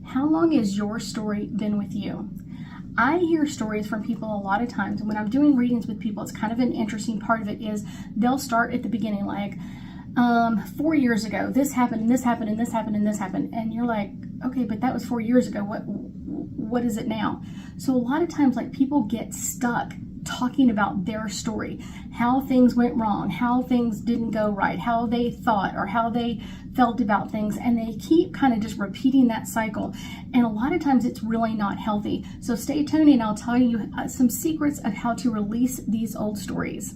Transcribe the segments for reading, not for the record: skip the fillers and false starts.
How long has your story been with you? I hear stories from people a lot of times, and when I'm doing readings with people, it's kind of an interesting part of it is they'll start at the beginning, like 4 years ago, this happened, and this happened, and this happened, and this happened, and you're like, okay, but that was 4 years ago. What is it now? So a lot of times, like, people get stuck talking about their story, how things went wrong, how things didn't go right, how they thought or how they felt about things, and they keep kind of just repeating that cycle, and a lot of times it's really not healthy. So stay tuned and I'll tell you some secrets of how to release these old stories.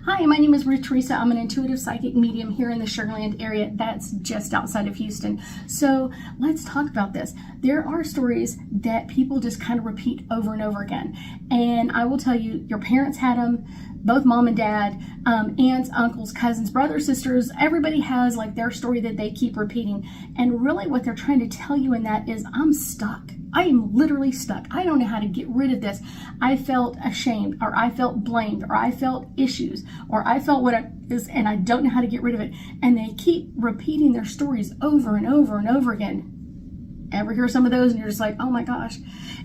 Hi, my name is Ruth Theresa. I'm an intuitive psychic medium here in the Sugarland area. That's just outside of Houston. So let's talk about this. There are stories that people just kind of repeat over and over again. And I will tell you, your parents had them, both mom and dad, aunts, uncles, cousins, brothers, sisters. Everybody has like their story that they keep repeating. And really what they're trying to tell you in that is, I'm stuck. I am literally stuck. I don't know how to get rid of this. I felt ashamed, or I felt blamed, or I felt issues, or I felt what it is, and I don't know how to get rid of it. And they keep repeating their stories over and over and over again. Ever hear some of those and you're just like, oh my gosh.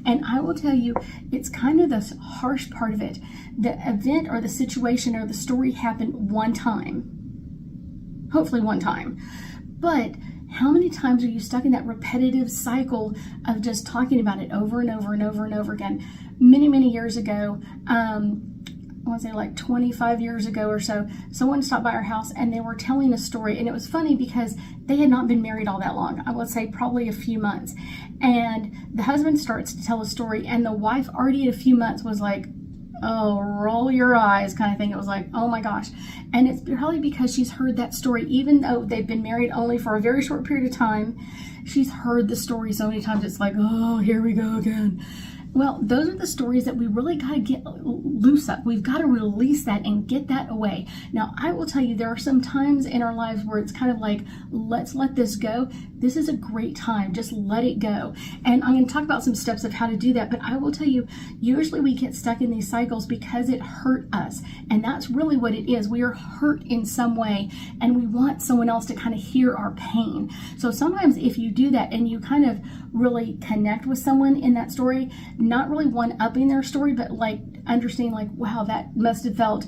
And I will tell you, it's kind of the harsh part of it. The event or the situation or the story happened one time. Hopefully one time. But how many times are you stuck in that repetitive cycle of just talking about it over and over and over and over again? Many years ago, I want to say like 25 years ago or so, someone stopped by our house and they were telling a story. And it was funny because they had not been married all that long. I would say probably a few months. And the husband starts to tell a story and the wife already at a few months was like, oh, roll your eyes kind of thing. It was like, oh my gosh. And it's probably because she's heard that story, even though they've been married only for a very short period of time. She's heard the story so many times. It's like, oh, here we go again. Well, those are the stories that we really got to get loose up. We've got to release that and get that away. Now, I will tell you, there are some times in our lives where it's kind of like, let's let this go. This is a great time. Just let it go. And I'm going to talk about some steps of how to do that. But I will tell you, usually we get stuck in these cycles because it hurt us. And that's really what it is. We are hurt in some way and we want someone else to kind of hear our pain. So sometimes if you do that and you kind of really connect with someone in that story, not really one-upping their story, but like understanding like, wow, that must have felt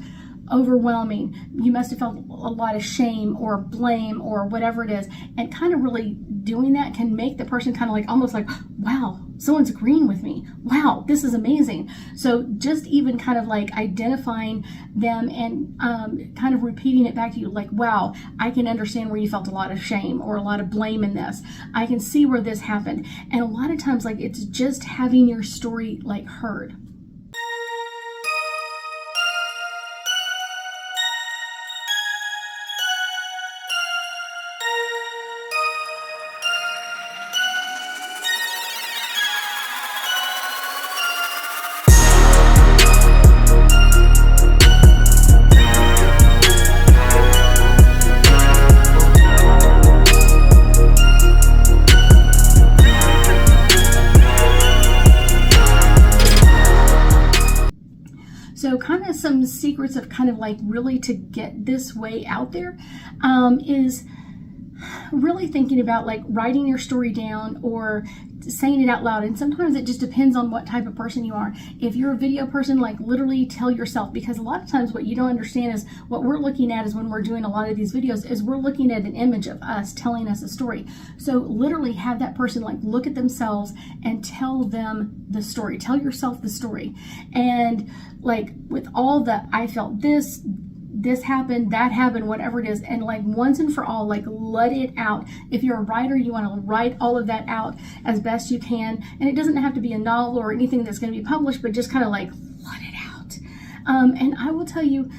overwhelming. You must have felt a lot of shame or blame or whatever it is. And kind of really doing that can make the person kind of like, almost like, wow, someone's agreeing with me. Wow, this is amazing. So just even kind of like identifying them and kind of repeating it back to you, like, wow, I can understand where you felt a lot of shame or a lot of blame in this. I can see where this happened. And a lot of times, like, it's just having your story like heard. So kind of some secrets of kind of like really to get this way out there is really thinking about like writing your story down or saying it out loud. And sometimes it just depends on what type of person you are. If you're a video person, like literally tell yourself, because a lot of times what you don't understand is what we're looking at is when we're doing a lot of these videos is we're looking at an image of us telling us a story. So literally have that person like look at themselves and tell them the story. Tell yourself the story. And like with all the, I felt this happened, that happened, whatever it is, and like once and for all, like let it out. If you're a writer, you want to write all of that out as best you can, and it doesn't have to be a novel or anything that's going to be published, but just kind of like let it out. And I will tell you,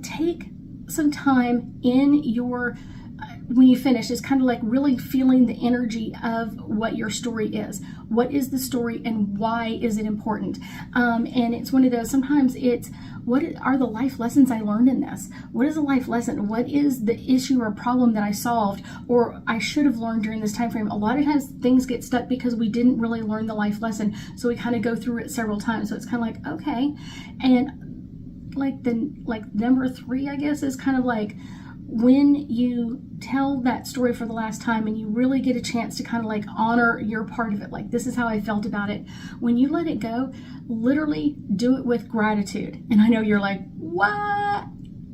take some time in your when you finish, is kind of like really feeling the energy of what your story is. What is the story and why is it important? And it's one of those, sometimes it's, what are the life lessons I learned in this? What is a life lesson? What is the issue or problem that I solved or I should have learned during this time frame? A lot of times things get stuck because we didn't really learn the life lesson. So we kind of go through it several times. So it's kind of like, okay. And like number 3, I guess, is kind of like, when you tell that story for the last time and you really get a chance to kind of like honor your part of it, like, this is how I felt about it. When you let it go, literally do it with gratitude. And I know you're like, what?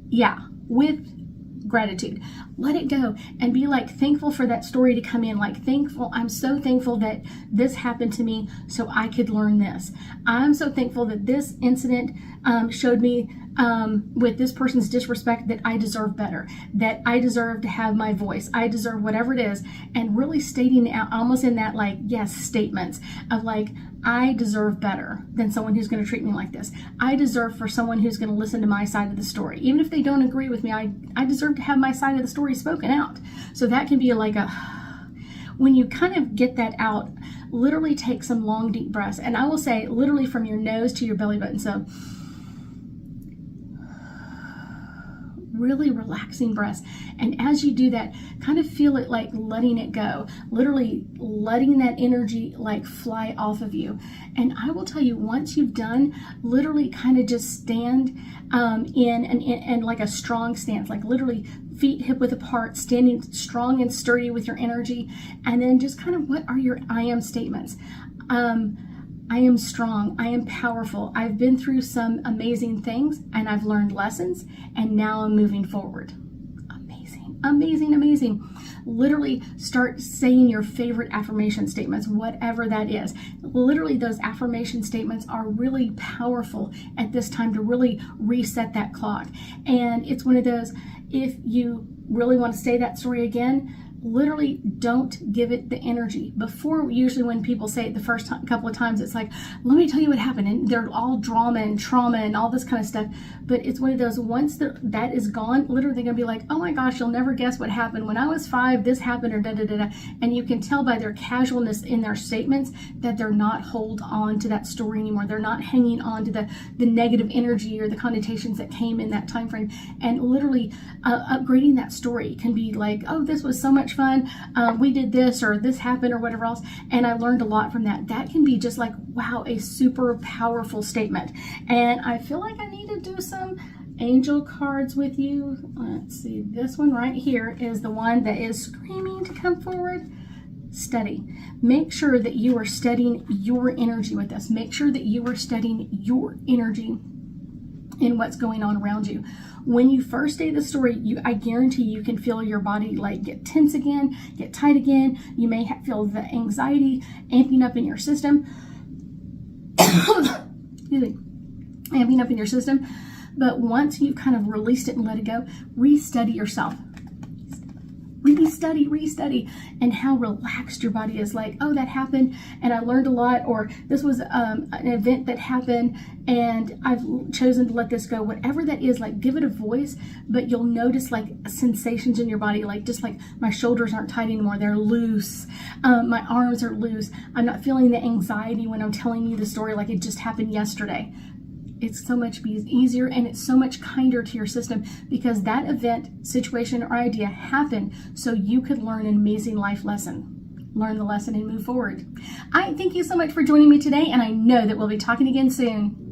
Yeah, with gratitude. Let it go and be like thankful for that story to come in. Like, thankful, I'm so thankful that this happened to me so I could learn this. I'm so thankful that this incident showed me with this person's disrespect that I deserve better, that I deserve to have my voice, I deserve whatever it is, and really stating out almost in that like, yes, statements of like, I deserve better than someone who's going to treat me like this. I deserve for someone who's going to listen to my side of the story. Even if they don't agree with me, I deserve to have my side of the story spoken out. So that can be like a, when you kind of get that out, literally take some long, deep breaths. And I will say literally from your nose to your belly button. So really relaxing breaths. And as you do that, kind of feel it like letting it go, literally letting that energy like fly off of you. And I will tell you, once you've done, literally kind of just stand in like a strong stance, like literally feet hip width apart, standing strong and sturdy with your energy. And then just kind of, what are your I am statements? I am strong. I am powerful. I've been through some amazing things and I've learned lessons and now I'm moving forward. Amazing, amazing, amazing. Literally start saying your favorite affirmation statements, whatever that is. Literally those affirmation statements are really powerful at this time to really reset that clock. And it's one of those, if you really want to say that story again, literally don't give it the energy. Before, usually when people say it the first couple of times, it's like, let me tell you what happened. And they're all drama and trauma and all this kind of stuff. But it's one of those, once that is gone, literally they're going to be like, oh my gosh, you'll never guess what happened. When I was 5, this happened, or da da da da. And you can tell by their casualness in their statements that they're not hold on to that story anymore. They're not hanging on to the negative energy or the connotations that came in that time frame. And literally upgrading that story can be like, oh, this was so much fun, we did this, or this happened, or whatever else, and I learned a lot from that. That can be just like, wow, a super powerful statement. And I feel like I need to do some angel cards with you. Let's see, this one right here is the one that is screaming to come forward. Study. Make sure that you are studying your energy with this. Make sure that you are studying your energy in what's going on around you. When you first say the story, I guarantee you can feel your body like get tense again, get tight again. You may feel the anxiety amping up in your system. Excuse me. Amping up in your system. But once you've kind of released it and let it go, restudy yourself. Restudy, and how relaxed your body is. Like, oh, that happened and I learned a lot, or this was an event that happened and I've chosen to let this go. Whatever that is, like, give it a voice. But you'll notice like sensations in your body, like just like my shoulders aren't tight anymore, they're loose, my arms are loose, I'm not feeling the anxiety when I'm telling you the story like it just happened yesterday. It's so much easier and it's so much kinder to your system, because that event, situation, or idea happened so you could learn an amazing life lesson. Learn the lesson and move forward. I thank you so much for joining me today, and I know that we'll be talking again soon.